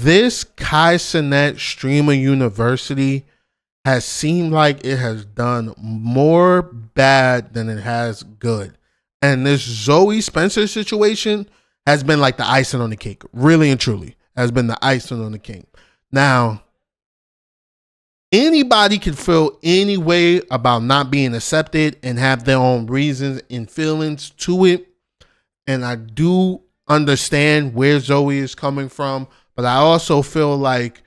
This Cenat Streamer University has seemed like it has done more bad than it has good. And this Zoe Spencer situation has been like the icing on the cake. Really and truly has been the icing on the cake. Now, anybody can feel any way about not being accepted and have their own reasons and feelings to it. And I do understand where Zoe is coming from, but I also feel like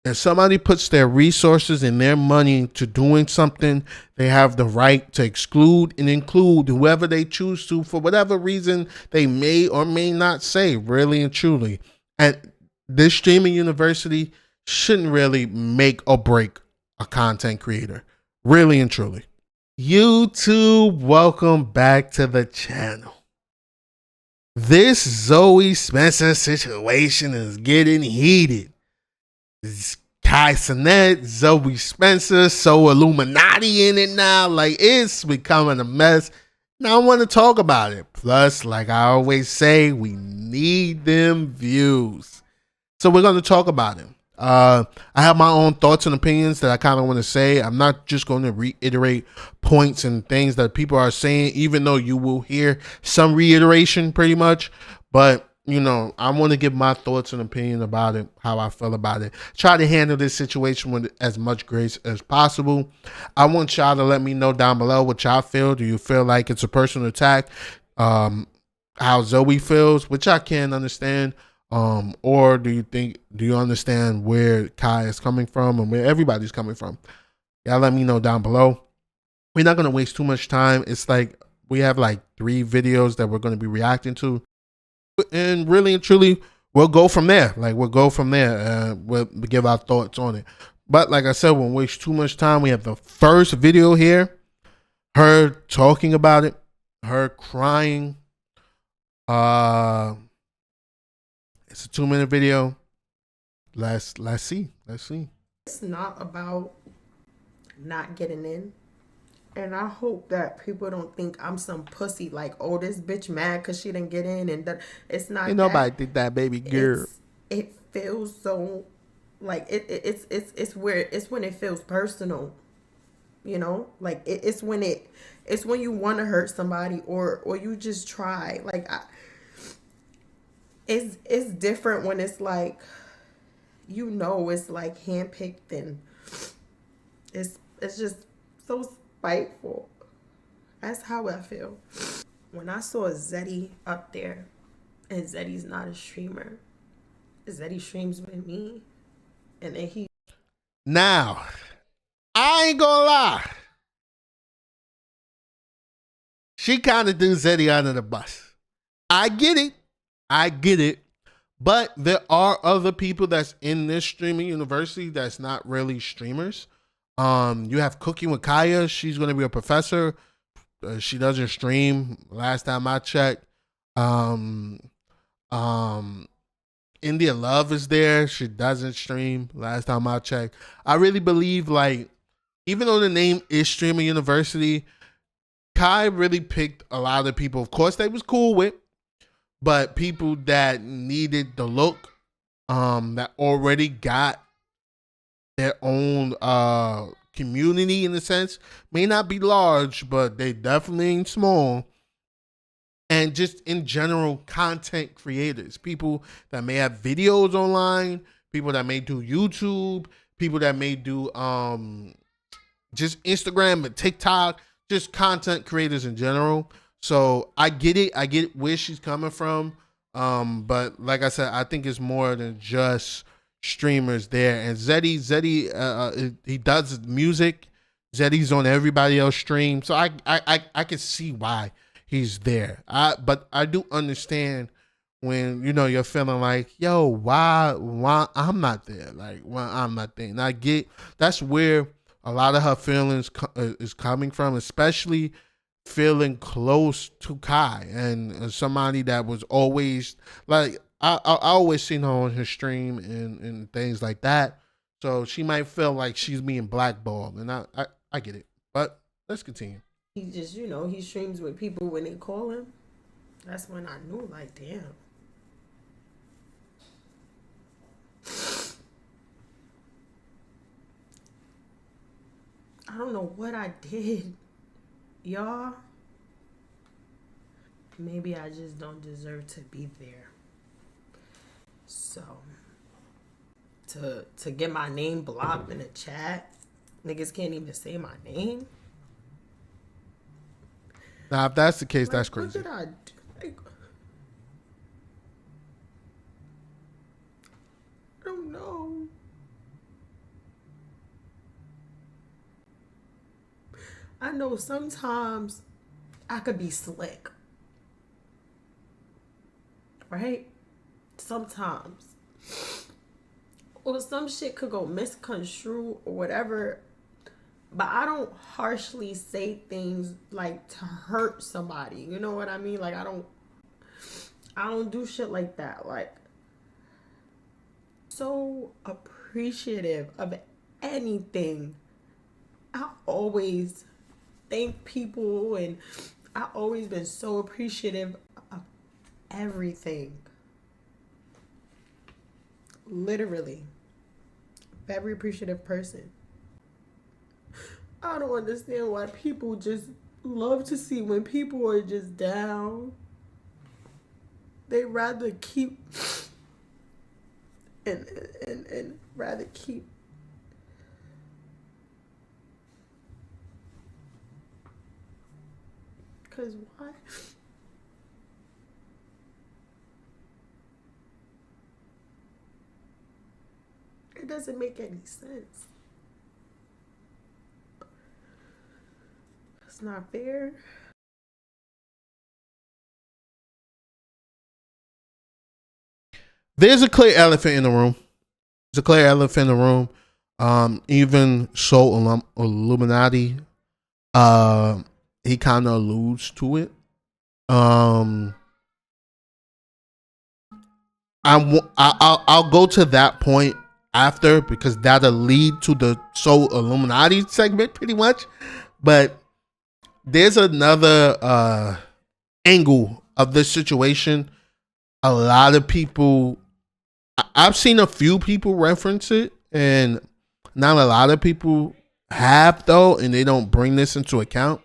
if somebody puts their resources and their money to doing something, they have the right to exclude and include whoever they choose to for whatever reason they may or may not say, really and truly. And this streaming university shouldn't really make or break a content creator, really and truly. YouTube, welcome back to the channel. This Zoe Spencer situation is getting heated. It's Cenat, Zoe Spencer, SoLLUMINATI in it now. Like, it's becoming a mess. Now I want to talk about it. Plus, like I always say, we need them views. So we're going to talk about it. I have my own thoughts and opinions that I kind of want to say. I'm not just going to reiterate points and things that people are saying, even though you will hear some reiteration pretty much. But, you know, I want to give my thoughts and opinion about it, how I feel about it. Try to handle this situation with as much grace as possible. I want y'all to let me know down below what y'all feel. Do you feel like it's a personal attack? How Zoe feels, which I can understand. Or do you understand where Kai is coming from and where everybody's coming from? Y'all let me know down below. We're not going to waste too much time. It's like we have like 3 videos that we're going to be reacting to. And really and truly, we'll go from there. Like, we'll go from there. We'll give our thoughts on it. But like I said, we won't waste too much time. We have the first video here. Her talking about it. Her crying. It's a 2-minute video. Let's see. It's not about not getting in. And I hope that people don't think I'm some pussy, like, oh, this bitch mad because she didn't get in, and that it's not. Ain't nobody did that, baby girl. It feels so, like it's when it feels personal, you know, like it's when you want to hurt somebody or you just try, like it's different when it's like, you know, it's like handpicked and it's just so spiteful. That's how I feel. When I saw Zeddy up there, and Zeddy's not a streamer. Zeddy streams with me, and then he. Now, I ain't gonna lie. She kind of threw Zeddy under the bus. I get it. But there are other people that's in this streaming university that's not really streamers. You have Cooking with Kaya. She's going to be a professor. She doesn't stream. Last time I checked. India Love is there. She doesn't stream. Last time I checked. I really believe, like, even though the name is Streaming University, Kai really picked a lot of people. Of course, they was cool with, but people that needed the look, that already got their own community in a sense, may not be large, but they definitely ain't small. And just in general, content creators, people that may have videos online, people that may do YouTube, people that may do just Instagram and TikTok, just content creators in general. So I get it where she's coming from. But like I said, I think it's more than just streamers there. And Zeddy, he does music. Zeddy's on everybody else's stream. So I can see why he's there. But I do understand when, you know, you're feeling like, yo, why I'm not there? Like, why I'm not there? And I get that's where a lot of her feelings is coming from, especially feeling close to Kai and somebody that was always like, I always seen her on her stream and things like that. So she might feel like she's being blackballed, and I get it. But let's continue. He just, you know, he streams with people when they call him. That's when I knew, like, damn. I don't know what I did, y'all. Maybe I just don't deserve to be there. So, to get my name blocked in the chat, niggas can't even say my name. Now, if that's the case, that's What crazy. did I do? Like, I don't know. I know sometimes I could be slick. Right? Sometimes. Or some shit could go misconstrued or whatever. But I don't harshly say things like to hurt somebody. You know what I mean? Like I don't do shit like that. Like, so appreciative of anything. I always thank people, and I always been so appreciative of everything. Literally. Very appreciative person. I don't understand why people just love to see when people are just down. They rather keep and rather keep because why? It doesn't make any sense. It's not fair. There's a clear elephant in the room. There's a clear elephant in the room. Even SoLLUMINATI, he kind of alludes to it. I'll go to that point after because that'll lead to the SoLLUMINATI segment pretty much. But there's another angle of this situation. A lot of people, I've seen a few people reference it, and not a lot of people have though, and they don't bring this into account.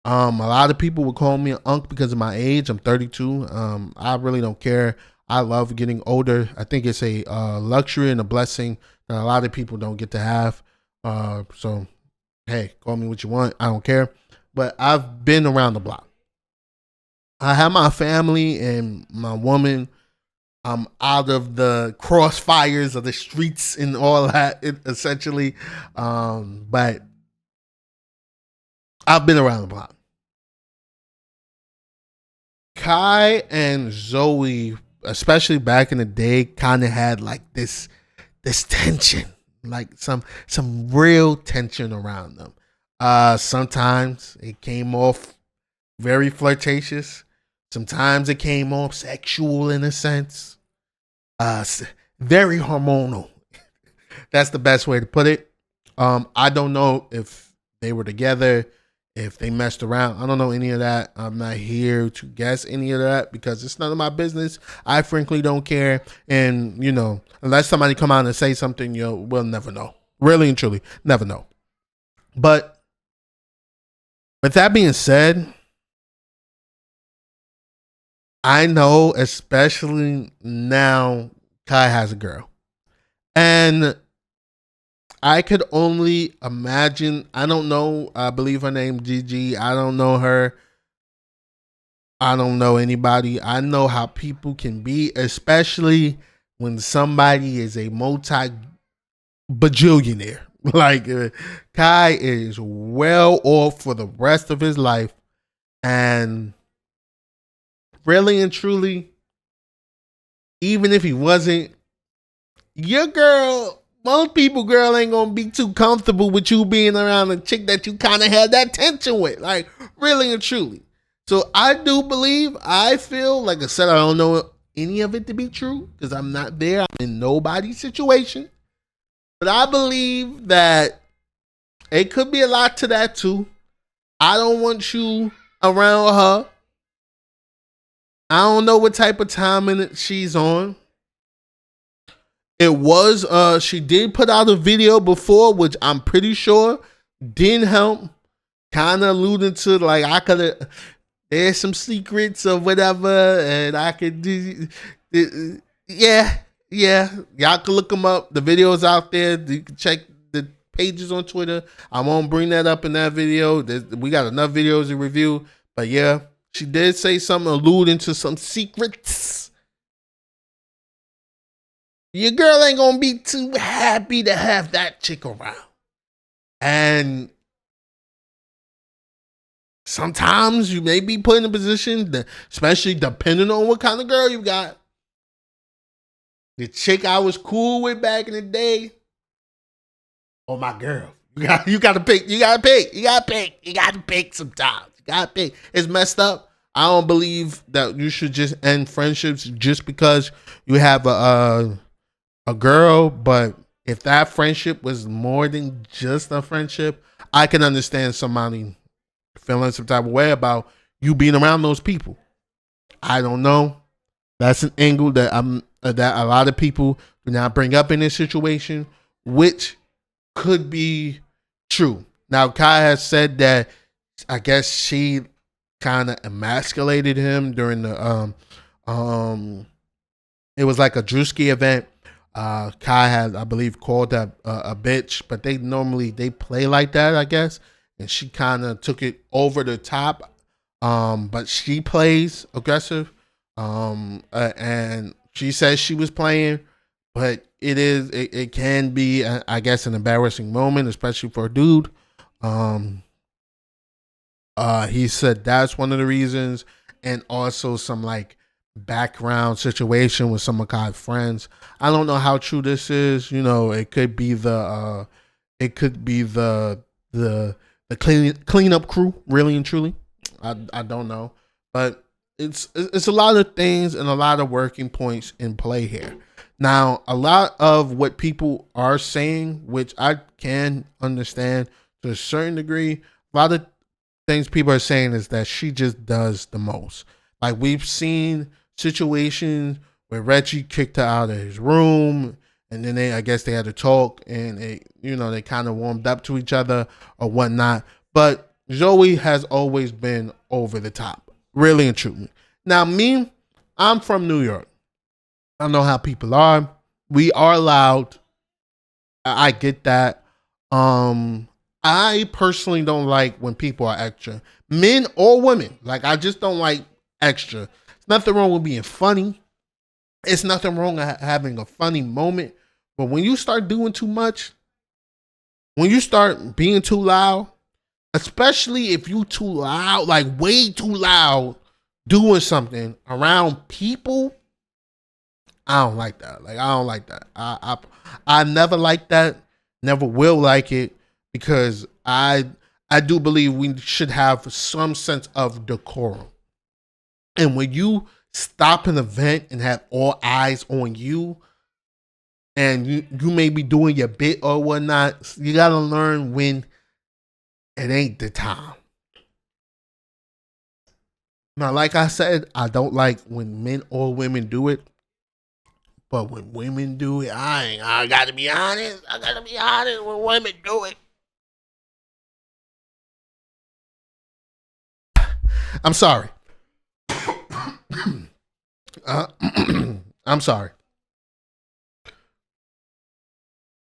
A lot of people would call me an unk because of my age. I'm 32. I really don't care. I love getting older. I think it's a luxury and a blessing that a lot of people don't get to have. So, hey, call me what you want. I don't care. But I've been around the block. I have my family and my woman. I'm out of the crossfires of the streets and all that, essentially. But I've been around the block. Kai and Zoe, especially back in the day, kind of had like this tension, like some real tension around them. Sometimes it came off very flirtatious. Sometimes it came off sexual in a sense. Very hormonal. That's the best way to put it. I don't know if they were together, if they messed around. I don't know any of that. I'm not here to guess any of that because it's none of my business. I frankly don't care. And, you know, unless somebody come out and say something, we'll never know. Really and truly, never know. But with that being said, I know, especially now, Kai has a girl. And I could only imagine, I don't know, I believe her name Gigi. I don't know her. I don't know anybody. I know how people can be, especially when somebody is a multi-bajillionaire. Like, Kai is well off for the rest of his life. And really and truly, even if he wasn't, your girl, most people, girl, ain't gonna be too comfortable with you being around a chick that you kind of had that tension with. Like, really and truly. So I do believe, I feel, like I said, I don't know any of it to be true because I'm not there. I'm in nobody's situation. But I believe that it could be a lot to that too. I don't want you around her. I don't know what type of timing she's on. It was, she did put out a video before, which I'm pretty sure didn't help. Kind of alluding to like I could have. There's some secrets or whatever, and I could do. Yeah, yeah. Y'all can look them up. The video's out there. You can check the pages on Twitter. I won't bring that up in that video. We got enough videos to review. But yeah, she did say something alluding to some secrets. Your girl ain't gonna be too happy to have that chick around. And sometimes you may be put in a position that, especially depending on what kind of girl you got. The chick I was cool with back in the day, or my girl. You gotta pick. You gotta pick sometimes. You gotta pick. It's messed up. I don't believe that you should just end friendships just because you have a girl. But if that friendship was more than just a friendship, I can understand somebody feeling some type of way about you being around those people. I don't know. That's an angle that that a lot of people do not bring up in this situation, which could be true. Now, Kai has said that I guess she kind of emasculated him during the it was like a Drewski event. Kai had, I believe, called that a bitch, but they play like that, I guess. And she kind of took it over the top. But she plays aggressive. And she says she was playing, but it can be, I guess, an embarrassing moment, especially for a dude. He said that's one of the reasons, and also some like background situation with some of Kai's friends. I don't know how true this is. You know, it could be the cleanup crew, really and truly. I don't know, but it's a lot of things and a lot of working points in play here. Now, a lot of what people are saying, which I can understand to a certain degree, a lot of things people are saying is that she just does the most. Like, we've seen situations where Reggie kicked her out of his room, and then I guess they had to talk, and they kind of warmed up to each other or whatnot. But Zoe has always been over the top, really and truly. Now, me, I'm from New York. I know how people are. We are loud. I get that. I personally don't like when people are extra, men or women. Like, I just don't like extra. There's nothing wrong with being funny. It's nothing wrong with having a funny moment. But when you start doing too much, when you start being too loud, especially if you too loud, like way too loud, doing something around people, I don't like that. Like, I don't like that. I never liked that. Never will like it, because I do believe we should have some sense of decorum. And when you stop an event and have all eyes on you, and you may be doing your bit or whatnot, you gotta learn when it ain't the time. Now, like I said, I don't like when men or women do it. But when women do it, I gotta be honest. I gotta be honest when women do it. I'm sorry. I'm sorry.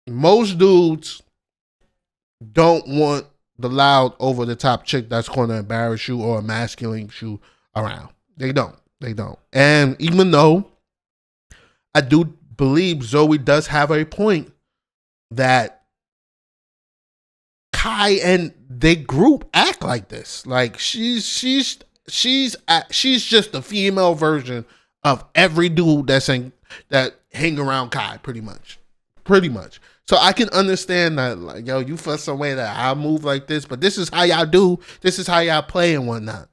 Most dudes don't want the loud, over the top chick that's going to embarrass you or emasculate you around. They don't. And even though I do believe Zoe does have a point that Kai and the group act like this. Like, she's just the female version of every dude that hang around Kai, pretty much. So I can understand that, like, yo, you feel some way that I move like this, but this is how y'all do. This is how y'all play and whatnot.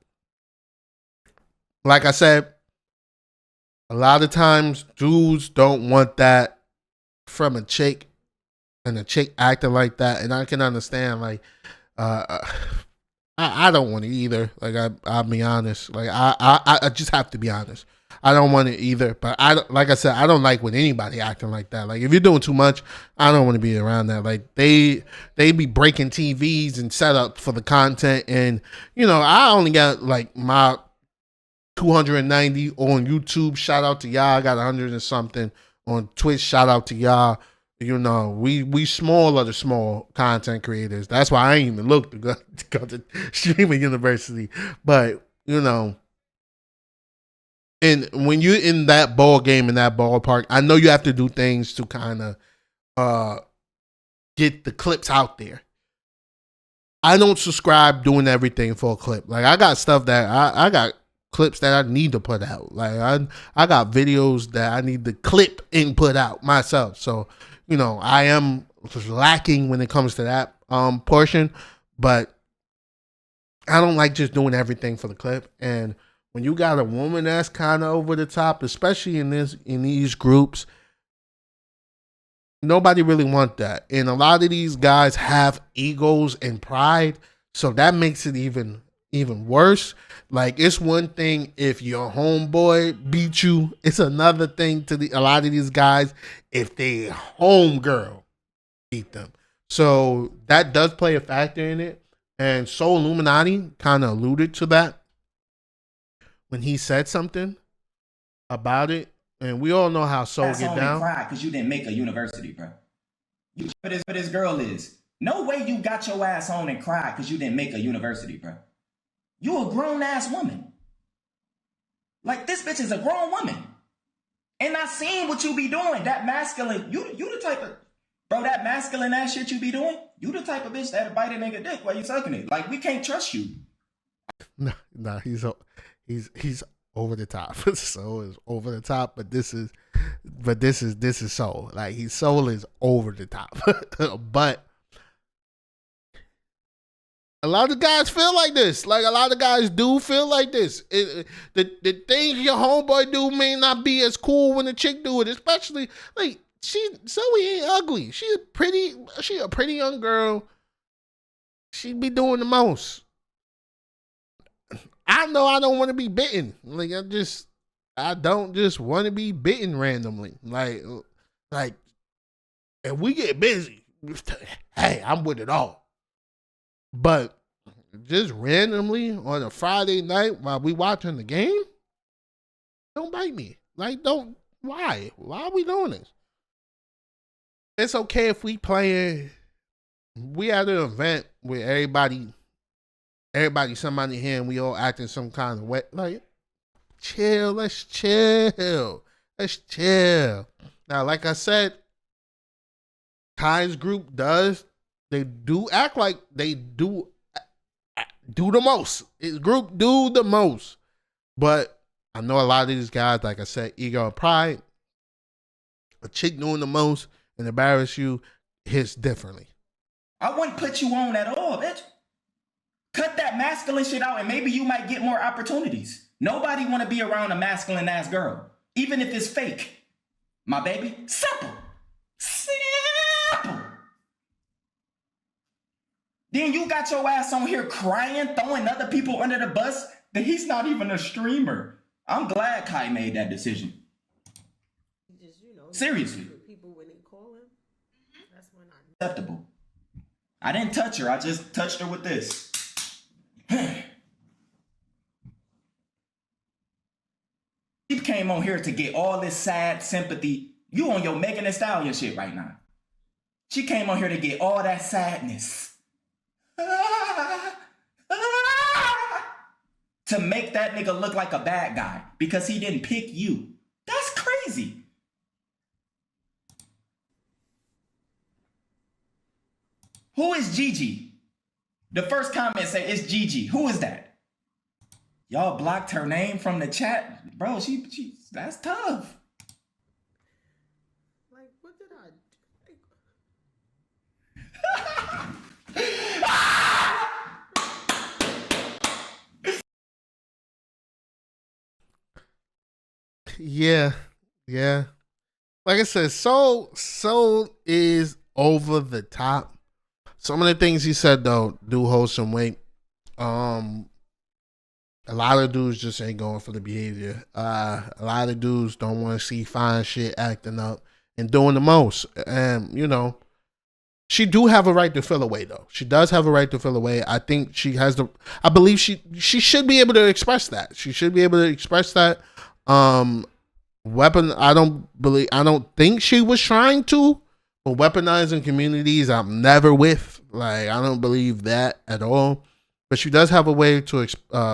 Like I said, a lot of times dudes don't want that from a chick, and a chick acting like that, and I can understand. Like, I don't want it either. Like, I'll be honest. Like, I just have to be honest. I don't want it either. But like I said, I don't like when anybody acting like that. Like if you're doing too much, I don't want to be around that. Like they be breaking TVs and set up for the content, and I only got like my 290 on YouTube. Shout out to y'all. I got 100 and something on Twitch. Shout out to y'all. We small of the small content creators. That's why I ain't even looked to go to streaming university. But and when you're in that ball game, in that ballpark, I know you have to do things to kind of get the clips out there. I don't subscribe doing everything for a clip. Like I got stuff that I got clips that I need to put out. Like I got videos that I need to clip and put out myself. So, I am lacking when it comes to that portion, but I don't like just doing everything for the clip. And when you got a woman that's kind of over the top, especially in these groups, nobody really want that. And a lot of these guys have egos and pride, so that makes it even worse. Like it's one thing if your homeboy beat you, it's another thing to a lot of these guys if they homegirl beat them. So that does play a factor in it. And SoLLUMINATI kind of alluded to that when he said something about it. And we all know how Sol get down. Because you didn't make a university, bro. You what this girl is. No way you got your ass on and cried because you didn't make a university, bro. You a grown ass woman. Like this bitch is a grown woman. And I seen what you be doing. That masculine, you the type of, bro, that masculine ass shit you be doing, you the type of bitch that'll bite a nigga dick while you sucking it. Like we can't trust you. No, he's over the top. Soul is over the top, but this is Soul. Like Soul is over the top. But a lot of guys feel like this. Like a lot of guys do feel like this. The things your homeboy do may not be as cool when the chick do it. Especially like Zoe ain't ugly. She a pretty young girl. She be doing the most. I know I don't want to be bitten. Like I don't just want to be bitten randomly. Like if we get busy, hey, I'm with it all. But just randomly on a Friday night while we watching the game, don't bite me. Like why? Why are we doing this? It's okay if we playing. We at an event where everybody, somebody here, and we all acting some kind of way. Like, chill. Let's chill. Now, like I said, Kai's group they do act like they do the most. His group do the most. But I know a lot of these guys, like I said, ego and pride. A chick doing the most and embarrass you hits differently. I wouldn't put you on at all, bitch. Cut that masculine shit out and maybe you might get more opportunities. Nobody want to be around a masculine ass girl, even if it's fake. My baby, simple. Then you got your ass on here crying, throwing other people under the bus, that he's not even a streamer. I'm glad Kai made that decision. Just, seriously. People when they call him, that's when acceptable. I didn't touch her. I just touched her with this. She came on here to get all this sad sympathy. You on your Megan Thee Stallion shit right now. She came on here to get all that sadness. To make that nigga look like a bad guy because he didn't pick you. That's crazy. Who is Gigi? The first comment say it's Gigi. Who is that? Y'all blocked her name from the chat? Bro, she that's tough. Like, what did I do? Yeah. Like I said, Soul is over the top. Some of the things he said though do hold some weight. A lot of dudes just ain't going for the behavior. A lot of dudes don't want to see fine shit acting up and doing the most. And you know, she do have a right to feel away though. She does have a right to feel away. I think she has the. I believe she should be able to express that. She should be able to express that. Weapon. I don't think she was trying to. But weaponizing communities, I'm never with. Like, I don't believe that at all. But she does have a way to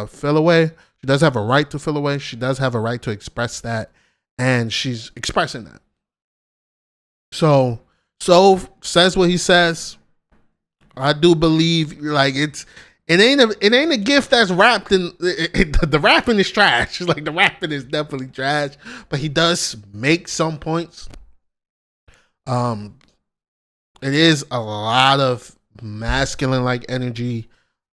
feel away. She does have a right to feel away. She does have a right to express that. And she's expressing that. So says what he says. I do believe, like, it ain't a gift that's wrapped in the rapping is trash. Like, the rapping is definitely trash. But he does make some points. It is a lot of masculine like energy.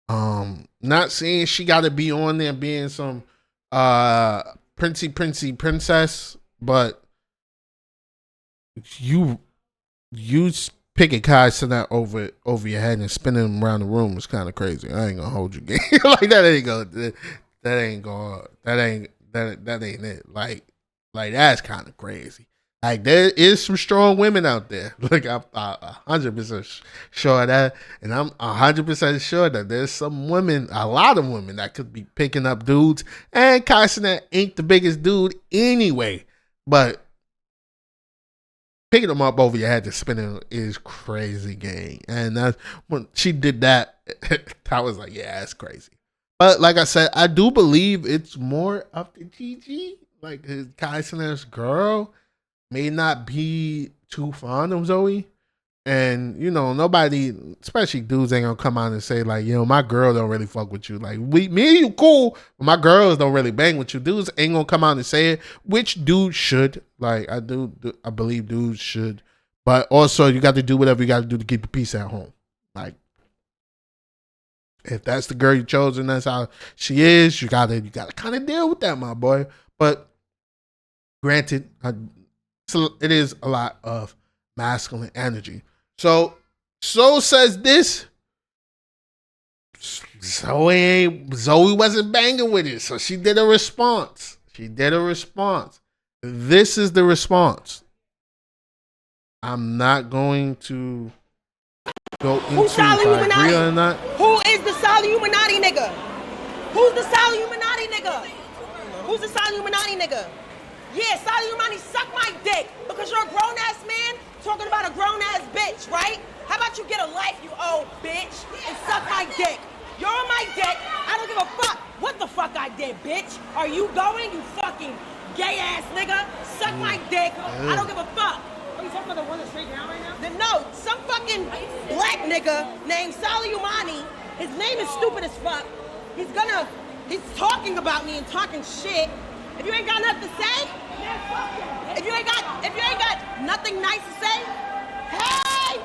Not saying she got to be on there being some princess, but you picking Kai Cenat over your head and spinning him around the room is kind of crazy. I ain't gonna hold you, game. Like that ain't it. Like that's kind of crazy. Like, there is some strong women out there. Like, I'm 100% sure of that. And I'm 100% sure that there's some women, a lot of women, that could be picking up dudes. And Kai Cenat ain't the biggest dude anyway. But picking them up over your head to spinning is crazy, gang. And that's when she did that, I was like, yeah, that's crazy. But like I said, I do believe it's more up to Gigi. Like, Kai Cenat's girl may not be too fond of Zoe. And, you know, nobody, especially dudes, ain't gonna come out and say, like, you know, my girl don't really fuck with you. Like, me and you cool, but my girls don't really bang with you. Dudes ain't gonna come out and say it, which dude should. Like, I believe dudes should. But also, you got to do whatever you got to do to keep the peace at home. Like, if that's the girl you chose and that's how she is, you gotta kind of deal with that, my boy. But granted, it is a lot of masculine energy. So says this. Zoe wasn't banging with it, so she did a response. This is the response. I'm not going to go into if I agree or not. Who is the SoLLUMINATI nigga? Who's the SoLLUMINATI nigga? Who's the SoLLUMINATI nigga? Yeah, SoLLUMINATI, suck my dick because you're a grown-ass man talking about a grown-ass bitch, right? How about you get a life, you old bitch, and suck my dick? You're on my dick. I don't give a fuck what the fuck I did, bitch. Are you going, you fucking gay-ass nigga? Suck my dick. I don't give a fuck. Are you talking about the one that's straight down right now? No, some fucking black nigga named SoLLUMINATI. His name is stupid as fuck. He's talking about me and talking shit. If you ain't got nothing to say, if you ain't got nothing nice to say, hey,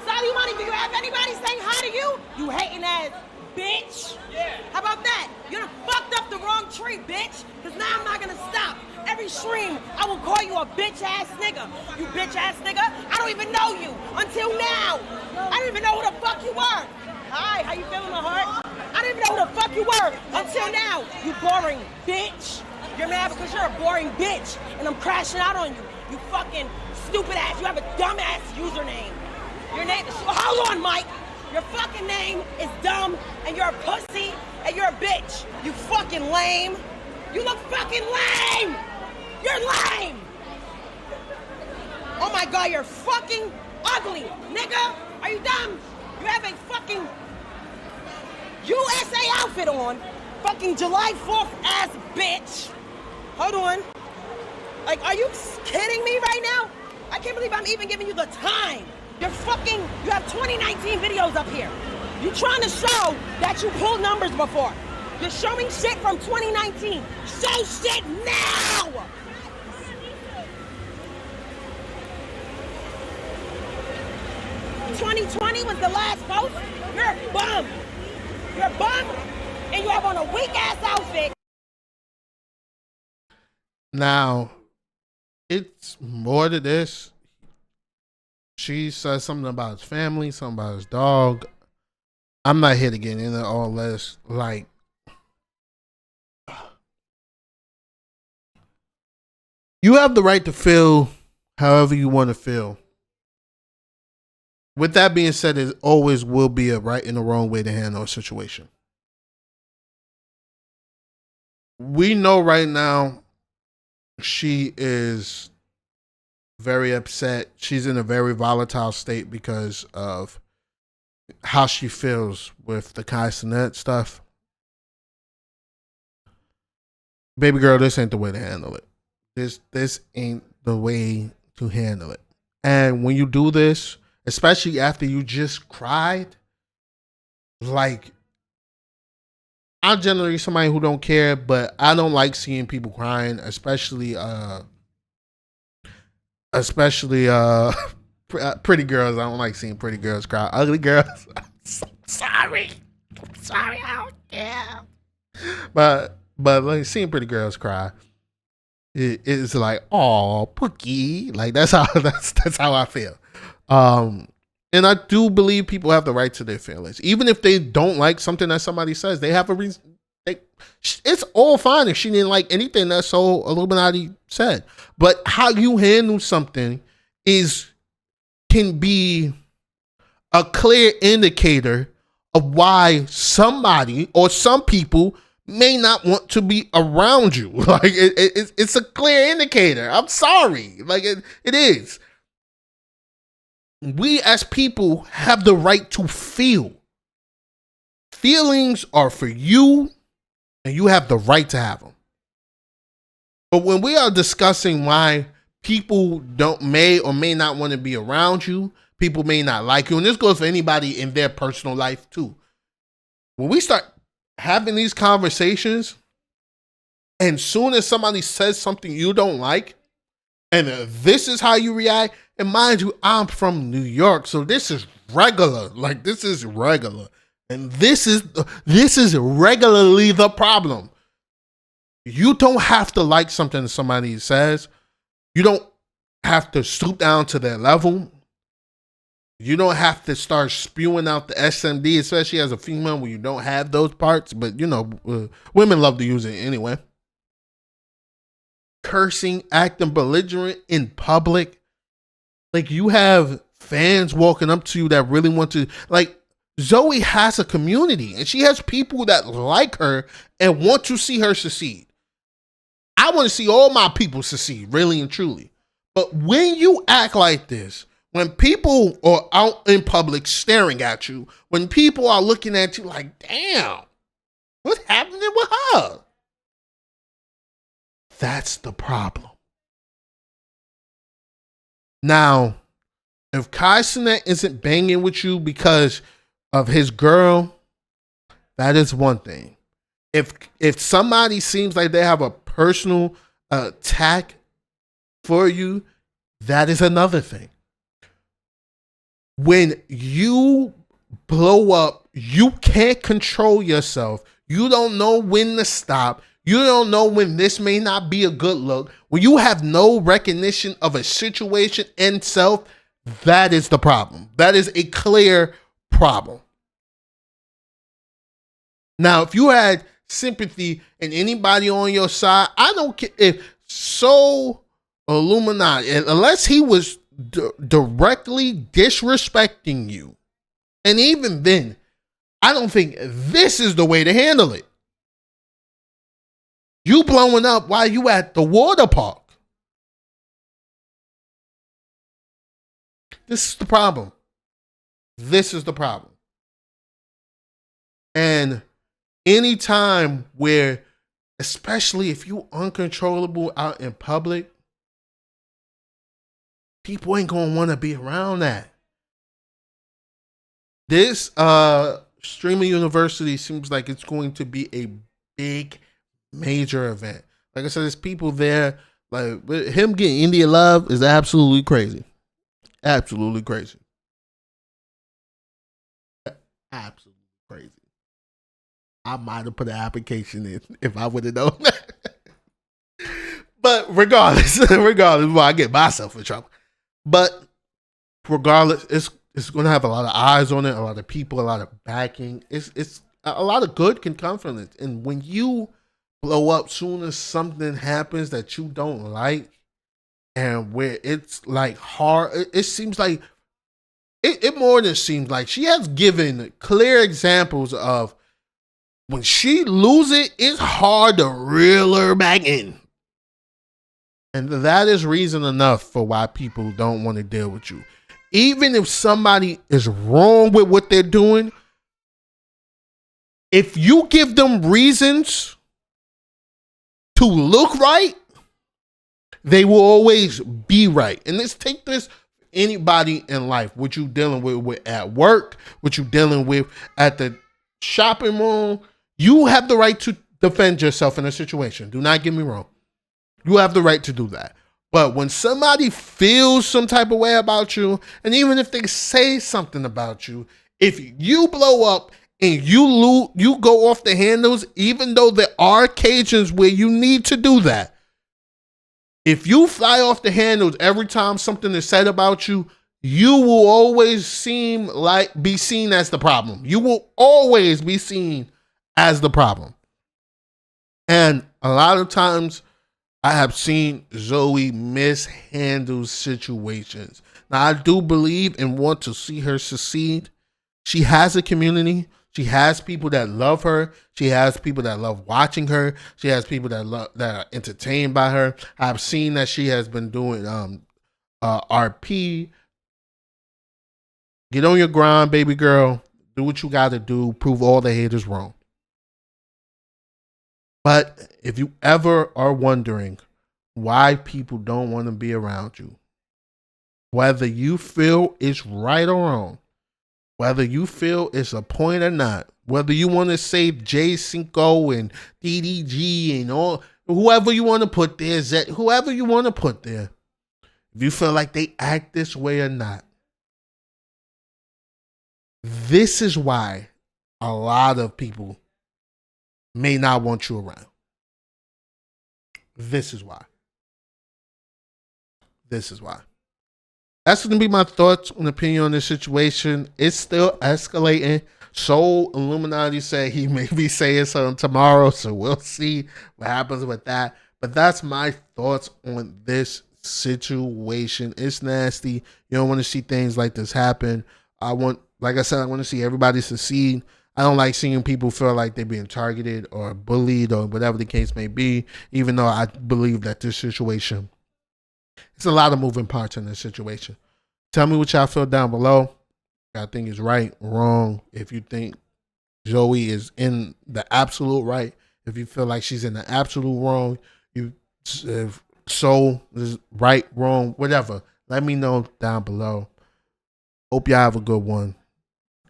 SoLLUMINATI, do you have anybody saying hi to you? You hating ass bitch. Yeah. How about that? You done fucked up the wrong tree, bitch. Cause now I'm not gonna stop. Every stream, I will call you a bitch ass nigga. You bitch ass nigga. I don't even know you until now. I don't even know who the fuck you were. Hi, how you feeling, my heart? I didn't even know who the fuck you were until now. You boring bitch. You're mad because you're a boring bitch, and I'm crashing out on you. You fucking stupid ass. You have a dumb ass username. Your name is, hold on, Mike. Your fucking name is dumb, and you're a pussy, and you're a bitch. You fucking lame. You look fucking lame. You're lame. Oh my God, you're fucking ugly, nigga. Are you dumb? You have a fucking USA outfit on. Fucking July 4th ass bitch. Hold on. Like, are you kidding me right now? I can't believe I'm even giving you the time. You have 2019 videos up here. You trying to show that you pulled numbers before. You're showing shit from 2019. Show shit now! 2020 was the last post? You're a bum. You're a bum, and you have on a weak-ass outfit. Now, it's more to this. She says something about his family, something about his dog. I'm not here to get into all this. Like, You have the right to feel however you want to feel. With that being said, there always will be a right and a wrong way to handle a situation. We know right now she is very upset. She's in a very volatile state because of how she feels with the Cenat stuff. Baby girl, this ain't the way to handle it. This ain't the way to handle it. And when you do this, especially after you just cried, like, I'm generally somebody who don't care, but I don't like seeing people crying, especially pretty girls. I don't like seeing pretty girls cry. Ugly girls, sorry, I don't care. But like seeing pretty girls cry, it's like, oh, Pookie. Like that's how I feel. And I do believe people have the right to their feelings, even if they don't like something that somebody says. They have a reason. It's all fine if she didn't like anything that SoLLUMINATI said, but how you handle something can be a clear indicator of why somebody or some people may not want to be around you. Like it's a clear indicator. I'm sorry, like it is. We as people have the right to feel. Feelings are for you, and you have the right to have them. But when we are discussing why people may or may not want to be around you, people may not like you, and this goes for anybody in their personal life too. When we start having these conversations, and soon as somebody says something you don't like, and this is how you react, and mind you, I'm from New York, so this is regular. Like, this is regular. And this is regularly the problem. You don't have to like something somebody says. You don't have to stoop down to their level. You don't have to start spewing out the SMD, especially as a female when you don't have those parts. But, women love to use it anyway. Cursing, acting belligerent in public. Like, you have fans walking up to you that really want to, like, Zoe has a community and she has people that like her and want to see her succeed. I want to see all my people succeed, really and truly. But when you act like this, when people are out in public staring at you, when people are looking at you like, damn, what's happening with her? That's the problem. Now, if Cenat isn't banging with you because of his girl, that is one thing. If somebody seems like they have a personal attack for you, that is another thing. When you blow up, you can't control yourself. You don't know when to stop. You don't know when this may not be a good look. When you have no recognition of a situation and self, that is the problem. That is a clear problem. Now, if you had sympathy and anybody on your side, I don't care if SoLLUMINATI, unless he was directly disrespecting you, and even then, I don't think this is the way to handle it. You blowing up while you at the water park. This is the problem. This is the problem. And anytime where, especially if you uncontrollable out in public, people ain't gonna want to be around that. This streaming university seems like it's going to be a big, major event. Like I said, there's people there. Like him getting India love is absolutely crazy. Absolutely crazy. Absolutely crazy. I might have put an application in if I would have known that. But regardless, well, I get myself in trouble. But regardless, it's going to have a lot of eyes on it, a lot of people, a lot of backing. It's a lot of good can come from it. And when you blow up soon as something happens that you don't like, and where it's like hard. It seems like it more than seems like she has given clear examples of when she lose it, it's hard to reel her back in. And that is reason enough for why people don't want to deal with you. Even if somebody is wrong with what they're doing, if you give them reasons to look right, they will always be right. And let's take this anybody in life, what you dealing with at work, what you dealing with at the shopping mall, you have the right to defend yourself in a situation. Do not get me wrong. You have the right to do that. But when somebody feels some type of way about you, and even if they say something about you, if you blow up and you go off the handles, even though there are occasions where you need to do that, if you fly off the handles every time something is said about you, you will always be seen as the problem. You will always be seen as the problem. And a lot of times I have seen Zoe mishandle situations. Now, I do believe and want to see her succeed. She has a community. She has people that love her. She has people that love watching her. She has people that are entertained by her. I've seen that she has been doing RP. Get on your grind, baby girl. Do what you got to do. Prove all the haters wrong. But if you ever are wondering why people don't want to be around you, whether you feel it's right or wrong, whether you feel it's a point or not, whether you want to save J5 and DDG and all, whoever you want to put there, whoever you want to put there, if you feel like they act this way or not, this is why a lot of people may not want you around. This is why. This is why. That's going to be my thoughts and opinion on this situation. It's still escalating. SoLLUMINATI said he may be saying something tomorrow, so we'll see what happens with that. But that's my thoughts on this situation. It's nasty. You don't want to see things like this happen. Like I said, I want to see everybody succeed. I don't like seeing people feel like they're being targeted or bullied or whatever the case may be, even though I believe that this situation, it's a lot of moving parts in this situation. Tell me what y'all feel down below. I think it's right, wrong. If you think Zoe is in the absolute right, if you feel like she's in the absolute wrong, if so is right, wrong, whatever. Let me know down below. Hope y'all have a good one.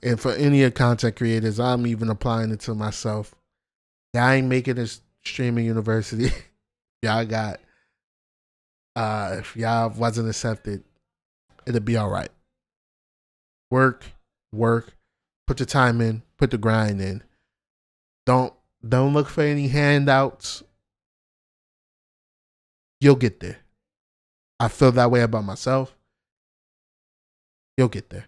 And for any of content creators, I'm even applying it to myself. Y'all ain't making this streaming university. Y'all got, if y'all wasn't accepted, it'll be all right. Work, put the time in, put the grind in. Don't look for any handouts. You'll get there. I feel that way about myself. You'll get there.